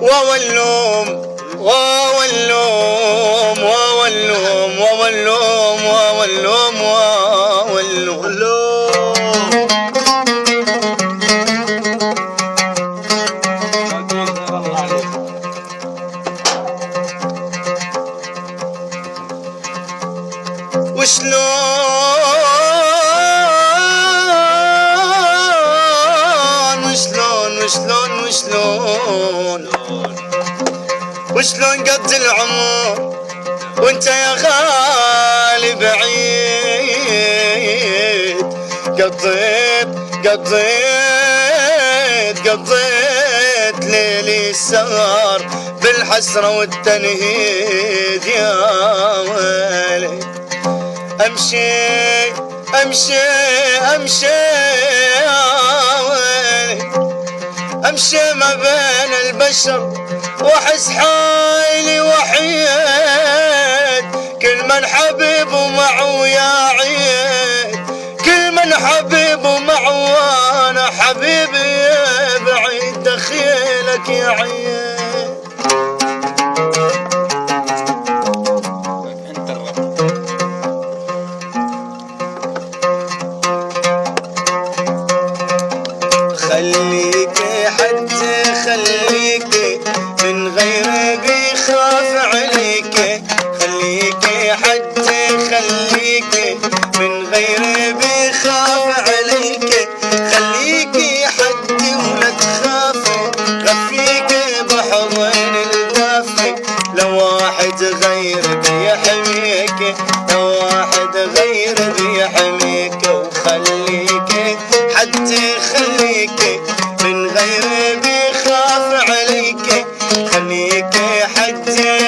وولوم وولوم وولوم وولوم وولوم وولوم وشلون قد العمر وانت يا غالي بعيد قضيت ليلي السهر بالحسرة والتنهيد يا ويلي امشي يا ويلي امشي ما بين البشر واحس حالي وحيد كل من حبيبه معه يا عيد كل من حبيبه معه وانا حبيبي بعيد دخيلك يا عيد خليكي حتى خليكي من غير بيخاف عليكي خليكي حتى خليكي من غير بيخاف عليكي خليكي حتى ولا تخافي غفيكي بحضن الدافي لو واحد غير بيحميكي لو واحد غير بيحميكي وخليكي حتى خليكي من غير بيخاف عليكي خليكي حتى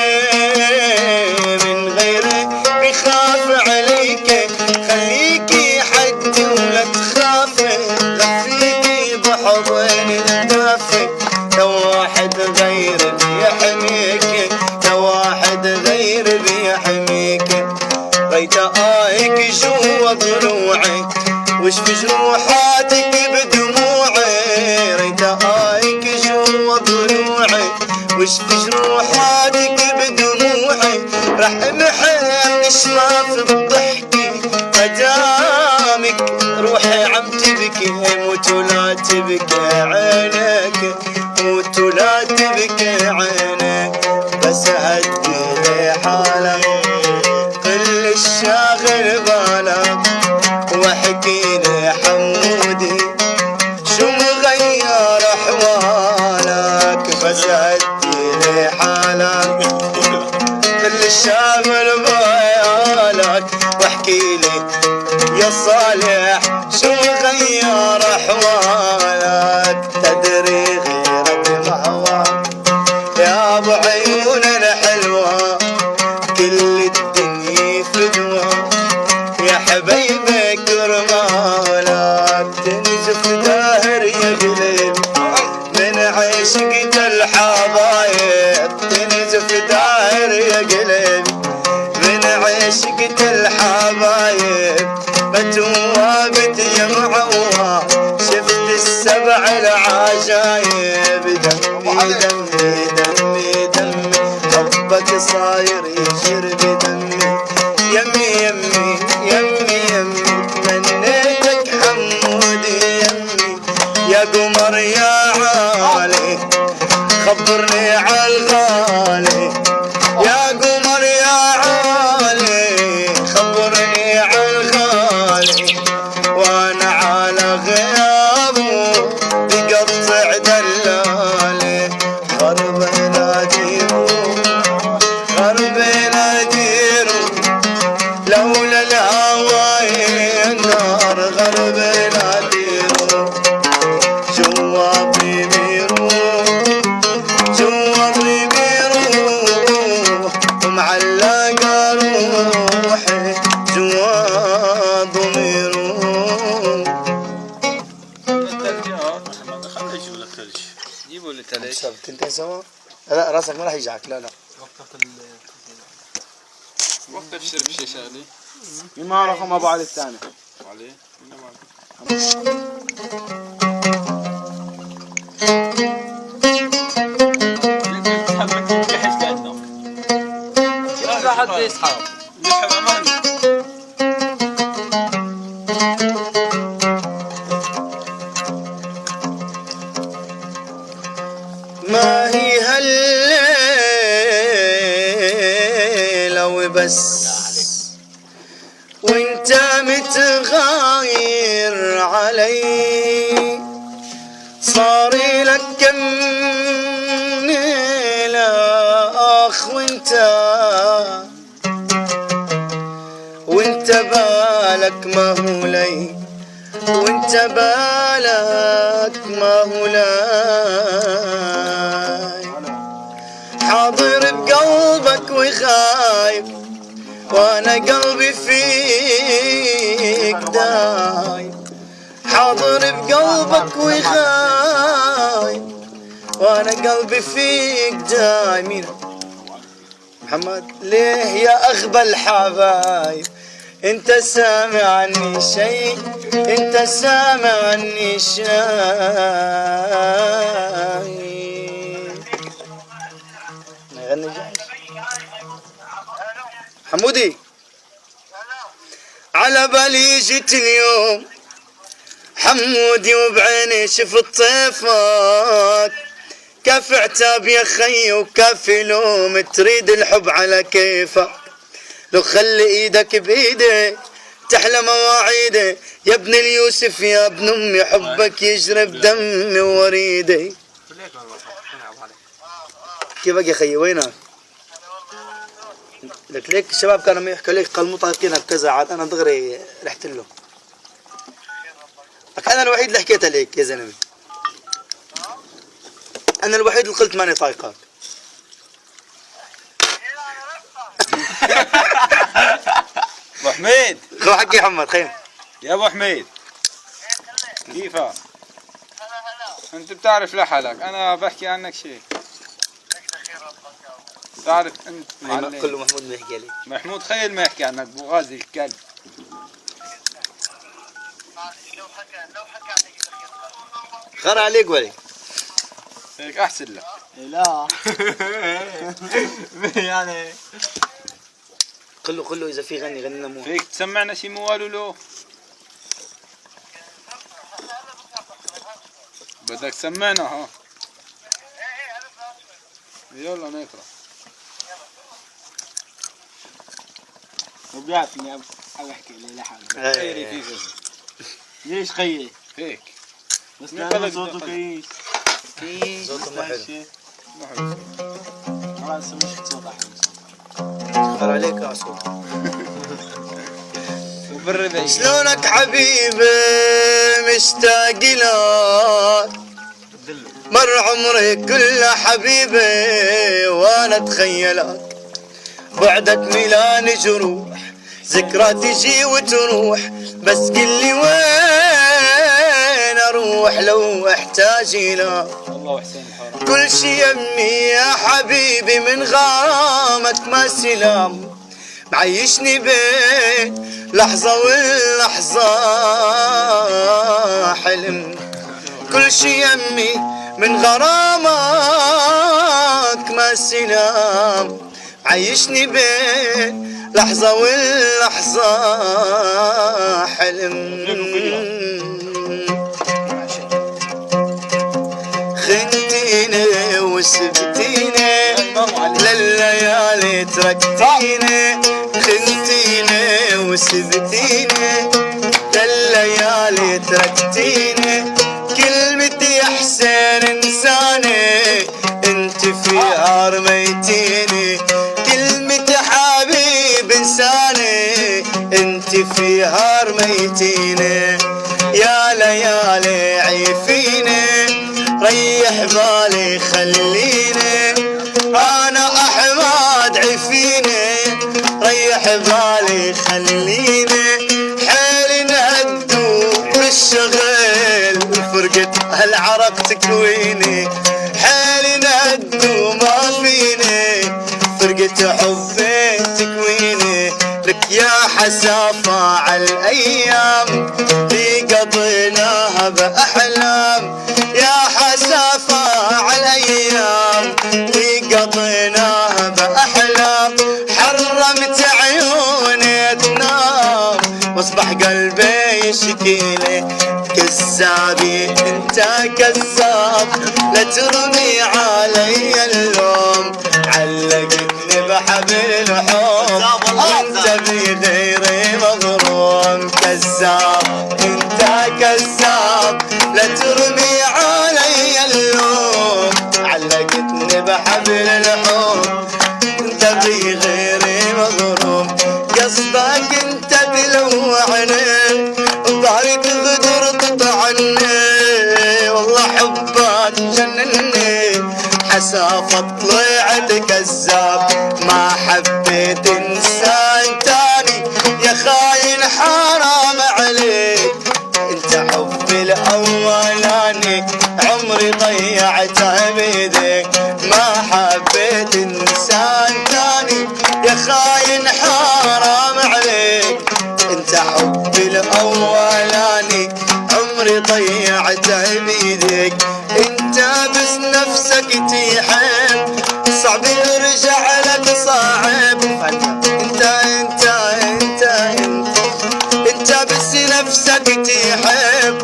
من غير بيخاف عليكي خليكي حتى ولا تخافي غفيكي بحضن الدافي لو واحد غير بيحميكي لو واحد غير بيحميكي ريت آيك جوا ضلوعي وش بجروحاتك بدموعي ريت آيك جوا ضلوعي وش بجروحاتك بدموعي راح امحي الشماف بضحكي مدامك روحي عم تبكي موت ولا تبكي عينك موت ولا تبكي عينك بس هدي لي حالك كل الشاغل بالك واحكي لي حمودي شو مغير احوالك بس هدي لي حالك كل الشاغل بالك واحكي لي يا صالح شو مغير احوالك تدري غيرك معواك يا ابو عيون الحلوه كل الدنيا فدوه يا حبيبي كرمالك تنزف داهر يا قلب من عشقة الحبايب تنزف داهر يا قلب من عشقة الحبايب متوابت يا معوى شفت السبع العجايب دمي دمي دمي دمي حبك صاير يجري بدمي يمي يمي يمي يمي تمنيتك حمودي يمي يا قمر يا عالي خبرني عالغالي يا قمر يا عالي خبرني عالغالي وانا على غيابه بقطع دلالي غرب ناديرو غرب ناديرو لولا الهوى النار غرب ناديرو جوا بيميرو جوا بيميرو ومعلقة روحي جوا ضميرو خلنا نجيب لك ثلج جيبوا لي ثلج تنتهي سوا لا راسك ما راح يجعك لا وقت الشرب شيء شادي ما رقم ابو علي الثاني عليه ليه اصحاب نحب عماني. ما هي هالليلة وبس وانت متغاير علي، صاري لك كم ليلة اخ وانت بالك ما هو لي، وانت بالك ما هو لاي، حاضر بقلبك وخايف وانا قلبي فيك دايم، حاضر بقلبك وخايف وانا قلبي فيك دايم. محمد ليه يا اغبى الحبايب انت سامع عني شيء، انت سامع عني شيء. نغني جاهز حمودي. على بالي جيت اليوم حمودي وبعيني شفت طيفك، كف عتاب يا خي وكف لوم تريد الحب على كيفك، لو خلي ايدك بايدي تحلى مواعيدي يا ابن اليوسف يا ابن امي، حبك يجري بدمي ووريدي. كيفك يا خي وينك؟ لك ليك الشباب كانوا ما يحكوا لك قال مطلقينك كذا، عاد انا دغري رحت له. لك انا الوحيد اللي حكيت عليك يا زلمه، انا الوحيد اللي قلت ماني طايقك. ابو حميد خو حكي محمد خير يا ابو حميد كيفك؟ انت بتعرف لحالك، انا بحكي عنك شيء. تعرف انت كله محمود ما يحكي عليك. محمود خيل ما يحكي عنك، ابو غازي الكلب. خر عليك ولي هيك احسن لك. لا يعني قل له اذا في غني غني مو فيك تسمعنا شي موال له؟ بدك تسمعنا ها؟ يلا نقرا. وبيعرفني أبغى أحكي لي لحالي. خيري كيف ليش خيي؟ هيك بس لأنه صوته كويس. صوته ما حلو. ما حلو. خلاص مش صوت أحلى. خر عليك يا عصور. وبالربع شلونك حبيبي مشتاق لك، مر عمري كله حبيبي وانا اتخيلك، بعدك ميلاني جروح ذكرى تجي وتروح، بس قلي وين اروح لو احتاج لك. الله وحسين الحرام. كل شي يمي يا حبيبي من غرامك ما سلام، معيشني بين لحظة واللحظة حلم. كل شي يمي من غرامك ما سلام، عيشني بين لحظة واللحظة حلم. خنتيني وسبتيني لليالي تركتيني، خنتيني وسبتيني لليالي تركتيني، كلمتي يا حسين انساني انت فيها رميتيني، كلمتي حبيب انساني انت فيها رميتيني، يا ليالي عيفيني ريح بالي خليني، انا احمد عيفيني ريح بالي خليني، حيلي نهدو بالشغل فرقت هالعرق تكويني، حيلي نهدو ما فيني فرقت حبي تكويني، لك يا حسافة عالايام اللي قضيناها باحلام، يا حسافة عالايام اللي قضيناها باحلام، حرمت تشكيله. كذابي انت كذاب، لا ترمي علي اللوم. علقتني بحبل الحب وانت بغيري مغروم. كذاب انت كذاب، لا ترمي علي اللوم. علقتني بحبل الحب انت بغيري مغروم. قصدك انت تلوعني، ظهري تغدر تطعني. والله حبك جنني، حسافة طلعت كذاب. ما حبيت انسان تاني يا خاين حرام عليك. انت حبي الاولاني عمري ضيعته بيديك. ما حبيت انسان تاني يا خاين حرام عليك. انت حبي الاولاني عمري ضيعته بيديك. انت بس نفسك تحب، صعب يرجع لك صعب. انت بس نفسك تحب،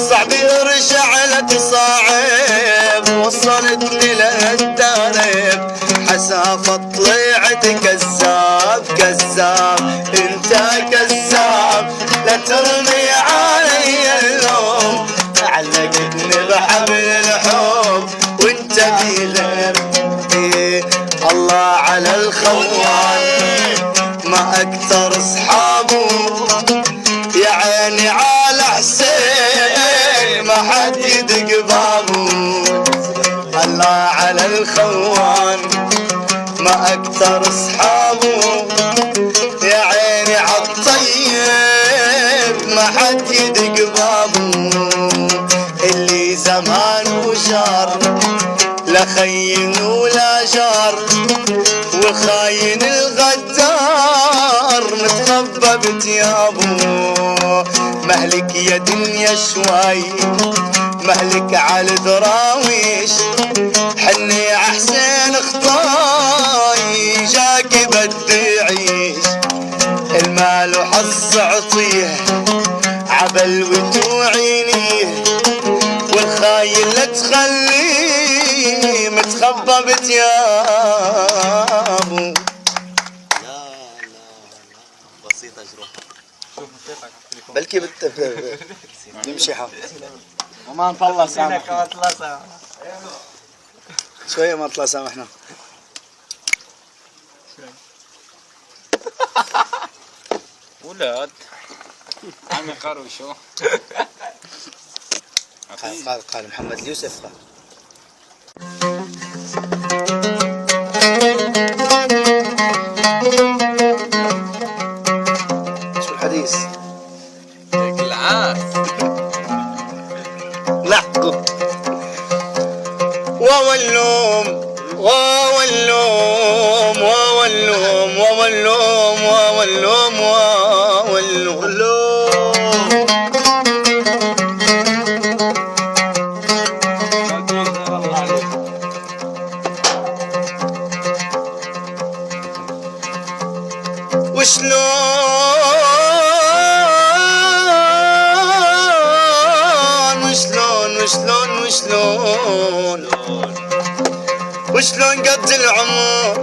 صعب يرجع لك صعب. وصلتني للدرب حسافة طلعت كذاب. كذاب انت كذاب، لا ترمي علي اللوم. علقتني بحبل الحب وانت بغير. الله على الخوان ما اكثر اصحابه، يا عيني على حسين ما حد يدق بابه. الله على الخوان ما اكثر اصحابه، يا عيني عالطيب ما حد يدق بابه. اللي زمان وشار لا خين ولا جار، والخاين الغدار متخبى بتيابه. مهلك يا دنيا شوي، مهلك على الدراويش. حني عحسين خطاي جاكي بدي يعيش. المال وحظ عطيه عبل وتوعينيه، والخاين لا تخليه متخبى بتيابه. لا بسيطة جروحها. بلكي نمشي حا وما نطلع سامح. شوية ما طلع سامحنا. ولاد عمي قروشو. قال محمد اليوسف قال. شو الحديث؟ العاس لحقوا وولوم وولوم وولوم وولوم وولوم وولوم. وشلون قد العمر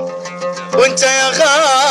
وانت يا غالي